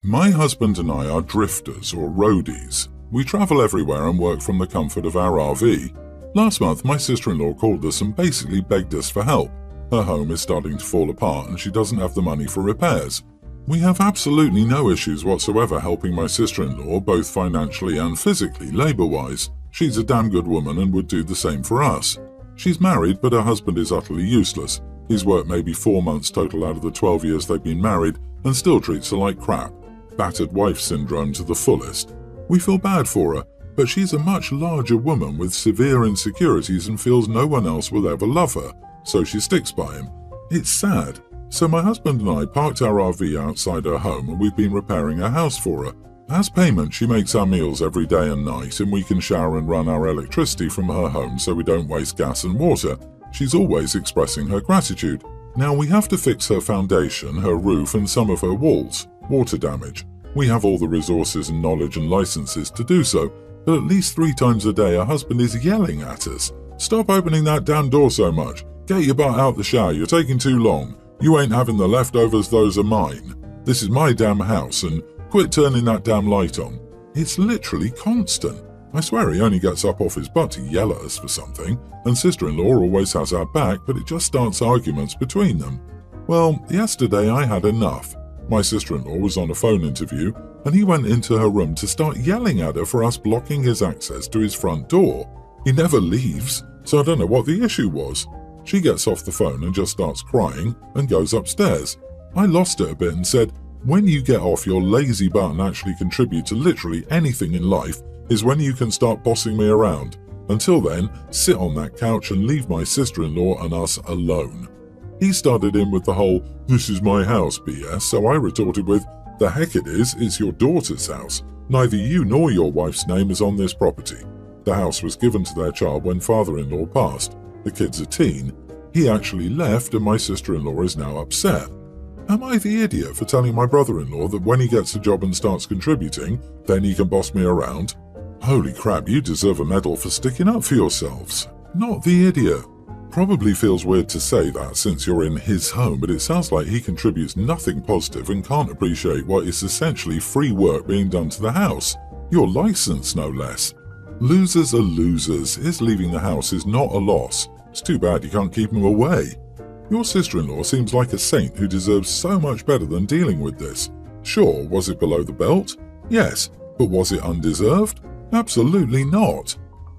My husband and I are drifters or roadies. We travel everywhere and work from the comfort of our RV. Last month, my sister-in-law called us and basically begged us for help. Her home is starting to fall apart and she doesn't have the money for repairs. We have absolutely no issues whatsoever helping my sister-in-law, both financially and physically, labor-wise. She's a damn good woman and would do the same for us. She's married, but her husband is utterly useless. He's worked maybe 4 months total out of the 12 years they've been married and still treats her like crap. Battered wife syndrome to the fullest. We feel bad for her, but she's a much larger woman with severe insecurities and feels no one else will ever love her, so she sticks by him. It's sad. So my husband and I parked our RV outside her home and we've been repairing her house for her. As payment, she makes our meals every day and night, and we can shower and run our electricity from her home so we don't waste gas and water. She's always expressing her gratitude. Now we have to fix her foundation, her roof and some of her walls. Water damage. We have all the resources and knowledge and licenses to do so, but at least 3 times a day her husband is yelling at us. Stop opening that damn door so much. Get your butt out the shower, you're taking too long. You ain't having the leftovers, those are mine. This is my damn house, and quit turning that damn light on. It's literally constant. I swear he only gets up off his butt to yell at us for something, and sister-in-law always has our back, but it just starts arguments between them. Well, yesterday I had enough. My sister-in-law was on a phone interview, and he went into her room to start yelling at her for us blocking his access to his front door. He never leaves, so I don't know what the issue was. She gets off the phone and just starts crying and goes upstairs. I lost it a bit and said, when you get off your lazy butt and actually contribute to literally anything in life is when you can start bossing me around. Until then, sit on that couch and leave my sister-in-law and us alone. He started in with the whole, this is my house BS, so I retorted with, the heck it is, it's your daughter's house. Neither you nor your wife's name is on this property. The house was given to their child when father-in-law passed. The kid's a teen. He actually left and my sister-in-law is now upset. Am I the idiot for telling my brother-in-law that when he gets a job and starts contributing, then he can boss me around? Holy crap, you deserve a medal for sticking up for yourselves. Not the idiot. Probably feels weird to say that since you're in his home, but it sounds like he contributes nothing positive and can't appreciate what is essentially free work being done to the house. Your license, no less. Losers are losers. His leaving the house is not a loss. It's too bad you can't keep him away. Your sister-in-law seems like a saint who deserves so much better than dealing with this. Sure, was it below the belt? Yes, but was it undeserved? Absolutely not.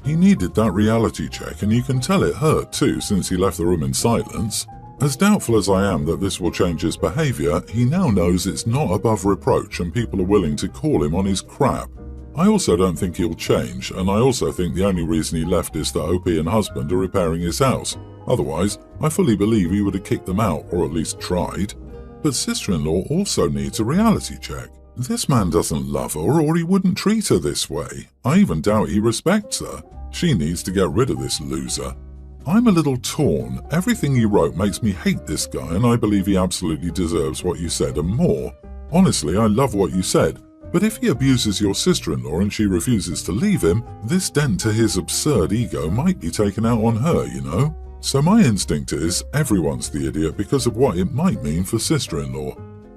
He needed that reality check, and you can tell it hurt too since he left the room in silence. As doubtful as I am that this will change his behaviour, he now knows it's not above reproach and people are willing to call him on his crap. I also don't think he'll change, and I also think the only reason he left is that OP and husband are repairing his house. Otherwise, I fully believe he would have kicked them out, or at least tried. But sister-in-law also needs a reality check. This man doesn't love her, or he wouldn't treat her this way. I even doubt he respects her. She needs to get rid of this loser. I'm a little torn. Everything you wrote makes me hate this guy, and I believe he absolutely deserves what you said and more. Honestly, I love what you said. But if he abuses your sister-in-law and she refuses to leave him, this dent to his absurd ego might be taken out on her, you know? So my instinct is, everyone's the idiot because of what it might mean for sister-in-law.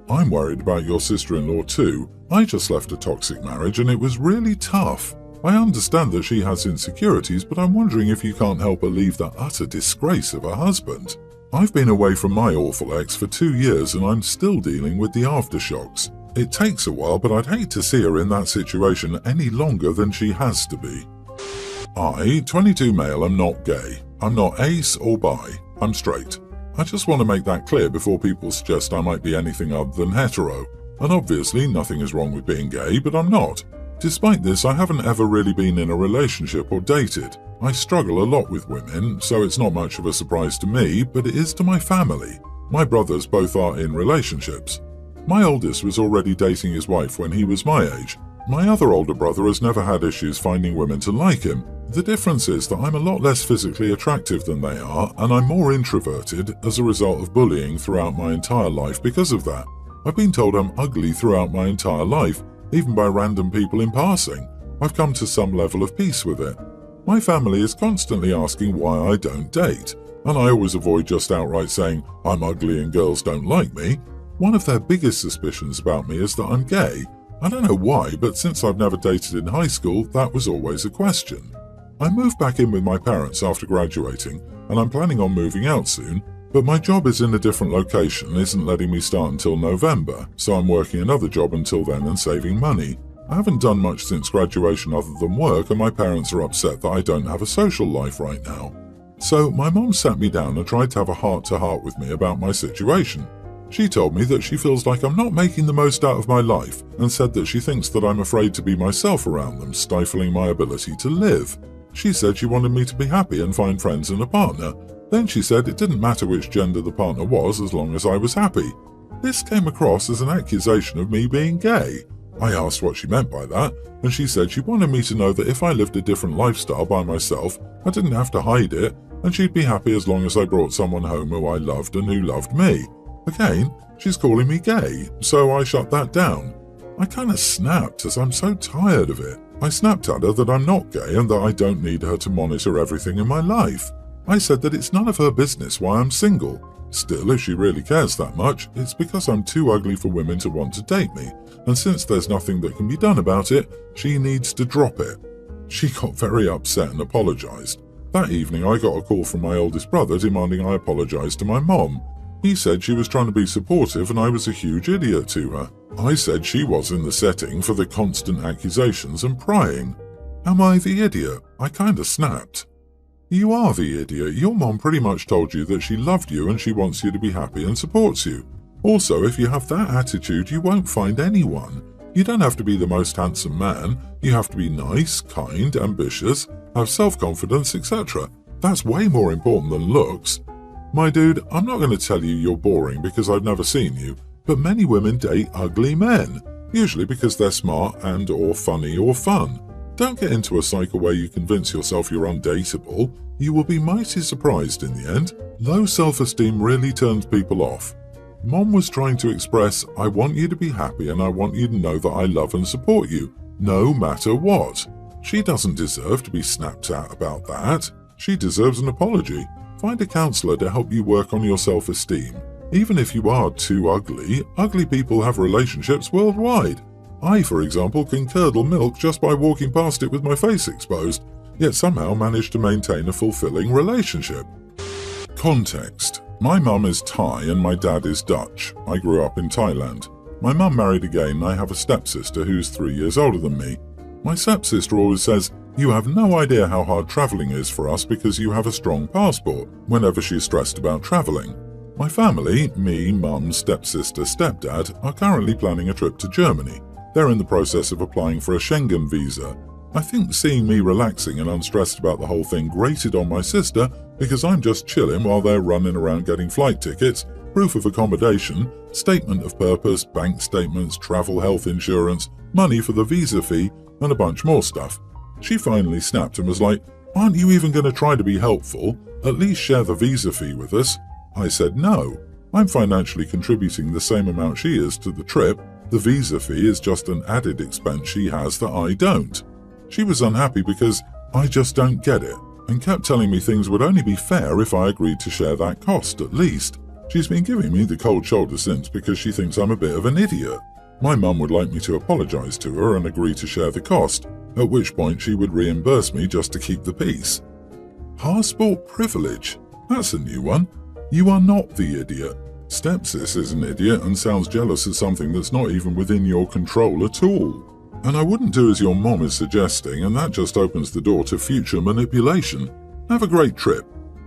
I'm worried about your sister-in-law too. I just left a toxic marriage and it was really tough. I understand that she has insecurities, but I'm wondering if you can't help her leave the utter disgrace of her husband. I've been away from my awful ex for 2 years and I'm still dealing with the aftershocks. It takes a while, but I'd hate to see her in that situation any longer than she has to be. I, 22 male, am not gay. I'm not ace or bi. I'm straight. I just want to make that clear before people suggest I might be anything other than hetero. And obviously nothing is wrong with being gay, but I'm not. Despite this, I haven't ever really been in a relationship or dated. I struggle a lot with women, so it's not much of a surprise to me, but it is to my family. My brothers both are in relationships. My oldest was already dating his wife when he was my age. My other older brother has never had issues finding women to like him. The difference is that I'm a lot less physically attractive than they are, and I'm more introverted as a result of bullying throughout my entire life because of that. I've been told I'm ugly throughout my entire life, even by random people in passing. I've come to some level of peace with it. My family is constantly asking why I don't date, and I always avoid just outright saying I'm ugly and girls don't like me. One of their biggest suspicions about me is that I'm gay. I don't know why, but since I've never dated in high school, that was always a question. I moved back in with my parents after graduating, and I'm planning on moving out soon, but my job is in a different location and isn't letting me start until November, so I'm working another job until then and saving money. I haven't done much since graduation other than work, and my parents are upset that I don't have a social life right now. So my mom sat me down and tried to have a heart-to-heart with me about my situation. She told me that she feels like I'm not making the most out of my life and said that she thinks that I'm afraid to be myself around them, stifling my ability to live. She said she wanted me to be happy and find friends and a partner. Then she said it didn't matter which gender the partner was as long as I was happy. This came across as an accusation of me being gay. I asked what she meant by that, and she said she wanted me to know that if I lived a different lifestyle by myself, I didn't have to hide it, and she'd be happy as long as I brought someone home who I loved and who loved me. Again, she's calling me gay, so I shut that down. I kinda snapped as I'm so tired of it. I snapped at her that I'm not gay and that I don't need her to monitor everything in my life. I said that it's none of her business why I'm single. Still, if she really cares that much, it's because I'm too ugly for women to want to date me, and since there's nothing that can be done about it, she needs to drop it. She got very upset and apologized. That evening I got a call from my oldest brother demanding I apologize to my mom. He said she was trying to be supportive and I was a huge idiot to her. I said she was in the setting for the constant accusations and prying. Am I the idiot? I kinda snapped. You are the idiot. Your mom pretty much told you that she loved you and she wants you to be happy and supports you. Also, if you have that attitude, you won't find anyone. You don't have to be the most handsome man. You have to be nice, kind, ambitious, have self-confidence, etc. That's way more important than looks. My dude, I'm not going to tell you you're boring because I've never seen you, but many women date ugly men, usually because they're smart and or funny or fun. Don't get into a cycle where you convince yourself you're undateable. You will be mighty surprised in the end. Low self-esteem really turns people off. Mom was trying to express, I want you to be happy and I want you to know that I love and support you, no matter what. She doesn't deserve to be snapped at about that. She deserves an apology. Find a counselor to help you work on your self-esteem. Even if you are too ugly, ugly people have relationships worldwide. I, for example, can curdle milk just by walking past it with my face exposed, yet somehow manage to maintain a fulfilling relationship. Context. My mum is Thai and my dad is Dutch. I grew up in Thailand. My mum married again and I have a stepsister who's 3 years older than me. My stepsister always says, you have no idea how hard travelling is for us because you have a strong passport, whenever she's stressed about travelling. My family, me, mum, stepsister, stepdad, are currently planning a trip to Germany. They're in the process of applying for a Schengen visa. I think seeing me relaxing and unstressed about the whole thing grated on my sister because I'm just chilling while they're running around getting flight tickets, proof of accommodation, statement of purpose, bank statements, travel health insurance, money for the visa fee, and a bunch more stuff. She finally snapped and was like, aren't you even going to try to be helpful? At least share the visa fee with us. I said no. I'm financially contributing the same amount she is to the trip. The visa fee is just an added expense she has that I don't. She was unhappy because I just don't get it, and kept telling me things would only be fair if I agreed to share that cost at least. She's been giving me the cold shoulder since because she thinks I'm a bit of an idiot. My mum would like me to apologise to her and agree to share the cost, at which point she would reimburse me just to keep the peace. Passport privilege? That's a new one. You are not the idiot. Stepsis is an idiot and sounds jealous of something that's not even within your control at all. And I wouldn't do as your mom is suggesting, and that just opens the door to future manipulation. Have a great trip.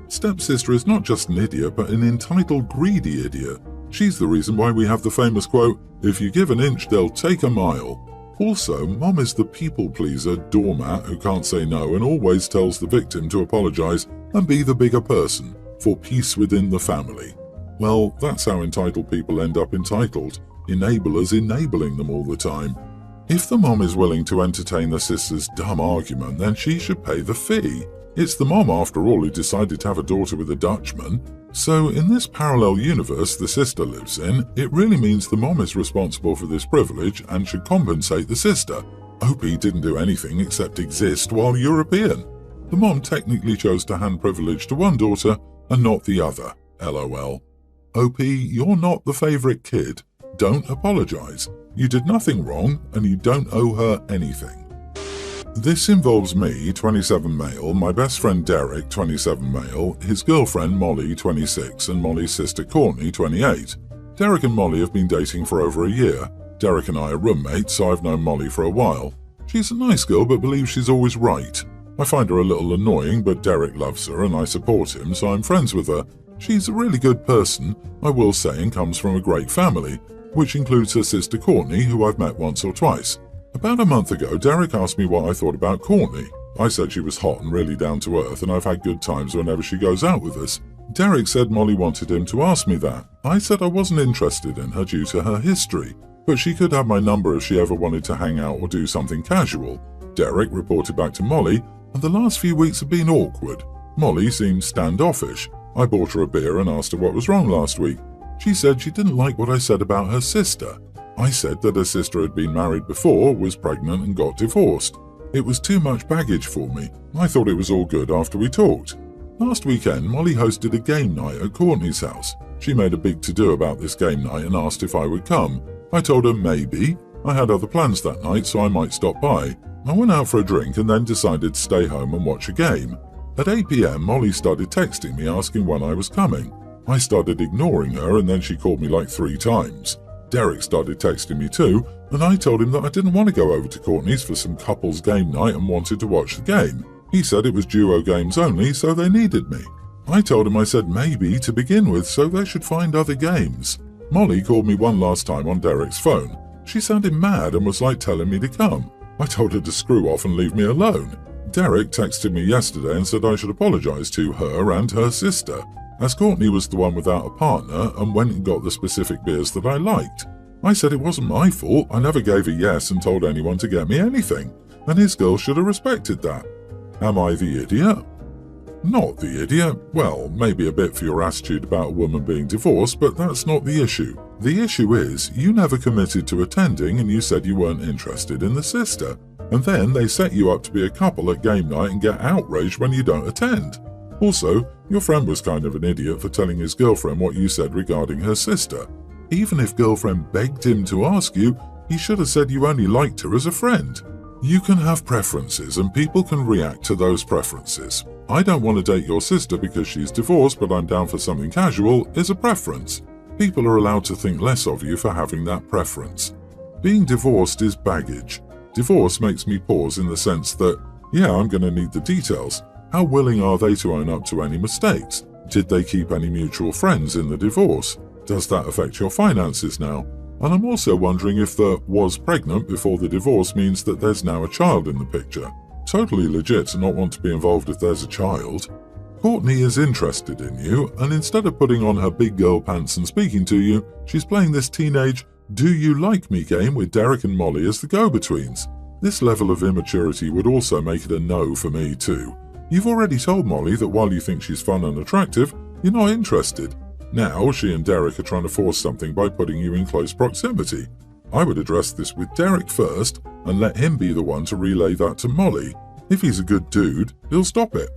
Stepsister is not just an idiot, but an entitled, greedy idiot. She's the reason why we have the famous quote, if you give an inch, they'll take a mile. Also, mom is the people-pleaser doormat who can't say no and always tells the victim to apologize and be the bigger person, for peace within the family. Well, that's how entitled people end up entitled. Enablers enabling them all the time. If the mom is willing to entertain the sister's dumb argument, then she should pay the fee. It's the mom, after all, who decided to have a daughter with a Dutchman. So in this parallel universe the sister lives in, it really means the mom is responsible for this privilege and should compensate the sister. OP didn't do anything except exist while European. The mom technically chose to hand privilege to one daughter and not the other. LOL. OP, you're not the favorite kid. Don't apologize. You did nothing wrong and you don't owe her anything. This involves me, 27 male, my best friend Derek, 27 male, his girlfriend Molly, 26, and Molly's sister Courtney, 28. Derek and Molly have been dating for over a year. Derek and I are roommates, so I've known Molly for a while. She's a nice girl but believes she's always right. I find her a little annoying, but Derek loves her and I support him, so I'm friends with her. She's a really good person, I will say, and comes from a great family, which includes her sister Courtney, who I've met once or twice. About a month ago, Derek asked me what I thought about Courtney. I said she was hot and really down to earth, and I've had good times whenever she goes out with us. Derek said Molly wanted him to ask me that. I said I wasn't interested in her due to her history, but she could have my number if she ever wanted to hang out or do something casual. Derek reported back to Molly, and the last few weeks have been awkward. Molly seemed standoffish. I bought her a beer and asked her what was wrong last week. She said she didn't like what I said about her sister. I said that her sister had been married before, was pregnant and got divorced. It was too much baggage for me. I thought it was all good after we talked. Last weekend, Molly hosted a game night at Courtney's house. She made a big to-do about this game night and asked if I would come. I told her maybe. I had other plans that night, so I might stop by. I went out for a drink and then decided to stay home and watch a game. At 8 p.m, Molly started texting me asking when I was coming. I started ignoring her and then she called me like 3 times. Derek started texting me too, and I told him that I didn't want to go over to Courtney's for some couples game night and wanted to watch the game. He said it was duo games only, so they needed me. I told him I said maybe to begin with, so they should find other games. Molly called me one last time on Derek's phone. She sounded mad and was like telling me to come. I told her to screw off and leave me alone. Derek texted me yesterday and said I should apologize to her and her sister, as Courtney was the one without a partner and went and got the specific beers that I liked. I said it wasn't my fault, I never gave a yes and told anyone to get me anything, and his girl should have respected that. Am I the idiot? Not the idiot. Well, maybe a bit for your attitude about a woman being divorced, but that's not the issue. The issue is, you never committed to attending and you said you weren't interested in the sister, and then they set you up to be a couple at game night and get outraged when you don't attend. Also, your friend was kind of an idiot for telling his girlfriend what you said regarding her sister. Even if girlfriend begged him to ask you, he should have said you only liked her as a friend. You can have preferences and people can react to those preferences. I don't want to date your sister because she's divorced but I'm down for something casual is a preference. People are allowed to think less of you for having that preference. Being divorced is baggage. Divorce makes me pause in the sense that, yeah, I'm going to need the details. How willing are they to own up to any mistakes? Did they keep any mutual friends in the divorce? Does that affect your finances now? And I'm also wondering if the was pregnant before the divorce means that there's now a child in the picture. Totally legit to not want to be involved if there's a child. Courtney is interested in you, and instead of putting on her big girl pants and speaking to you, she's playing this teenage "do you like me" game with Derek and Molly as the go-betweens. This level of immaturity would also make it a no for me too. You've already told Molly that while you think she's fun and attractive, you're not interested. Now she and Derek are trying to force something by putting you in close proximity. I would address this with Derek first and let him be the one to relay that to Molly. If he's a good dude, he'll stop it.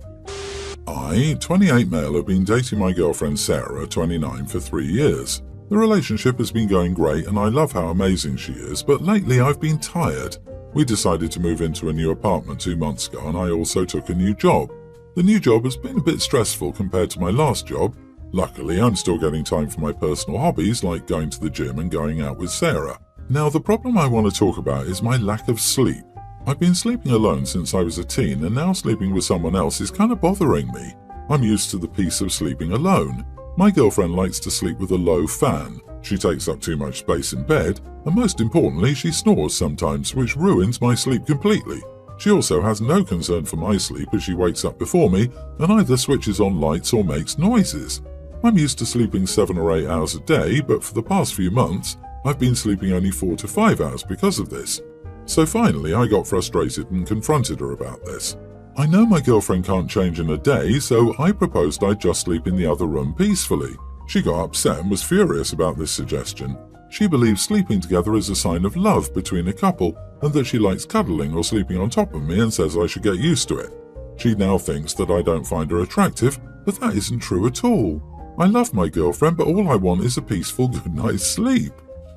I, 28 male, have been dating my girlfriend Sarah, 29, for 3 years. The relationship has been going great and I love how amazing she is, but lately I've been tired. We decided to move into a new apartment 2 months ago and I also took a new job. The new job has been a bit stressful compared to my last job. Luckily, I'm still getting time for my personal hobbies like going to the gym and going out with Sarah. Now, the problem I want to talk about is my lack of sleep. I've been sleeping alone since I was a teen and now sleeping with someone else is kind of bothering me. I'm used to the peace of sleeping alone. My girlfriend likes to sleep with a low fan. She takes up too much space in bed, and most importantly, she snores sometimes, which ruins my sleep completely. She also has no concern for my sleep as she wakes up before me and either switches on lights or makes noises. I'm used to sleeping 7 or 8 hours a day, but for the past few months, I've been sleeping only 4 to 5 hours because of this. So finally, I got frustrated and confronted her about this. I know my girlfriend can't change in a day, so I proposed I'd just sleep in the other room peacefully. She got upset and was furious about this suggestion. She believes sleeping together is a sign of love between a couple and that she likes cuddling or sleeping on top of me and says I should get used to it. She now thinks that I don't find her attractive, but that isn't true at all. I love my girlfriend, but all I want is a peaceful good night's sleep.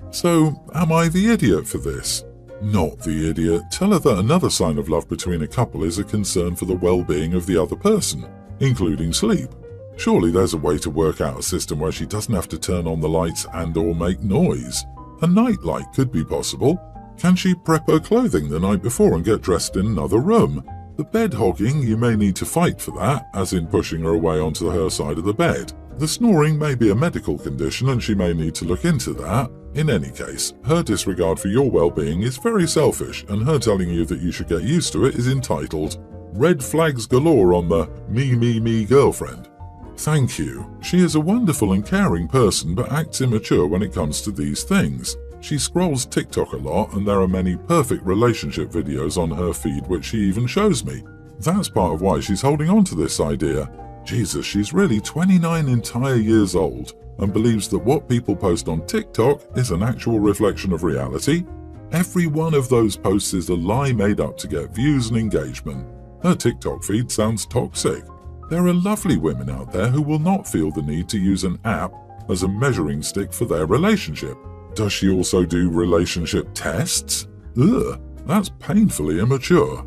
So, am I the idiot for this? Not the idiot. Tell her that another sign of love between a couple is a concern for the well-being of the other person, including sleep. Surely there's a way to work out a system where she doesn't have to turn on the lights and/or make noise. A night light could be possible. Can she prep her clothing the night before and get dressed in another room? The bed hogging, you may need to fight for that, as in pushing her away onto her side of the bed. The snoring may be a medical condition and she may need to look into that. In any case, her disregard for your well-being is very selfish, and her telling you that you should get used to it is entitled Red Flags Galore on the Me Girlfriend. Thank you. She is a wonderful and caring person but acts immature when it comes to these things. She scrolls TikTok a lot and there are many perfect relationship videos on her feed which she even shows me. That's part of why she's holding on to this idea. Jesus, she's really 29 entire years old and believes that what people post on TikTok is an actual reflection of reality. Every one of those posts is a lie made up to get views and engagement. Her TikTok feed sounds toxic. There are lovely women out there who will not feel the need to use an app as a measuring stick for their relationship. Does she also do relationship tests? Ugh, that's painfully immature.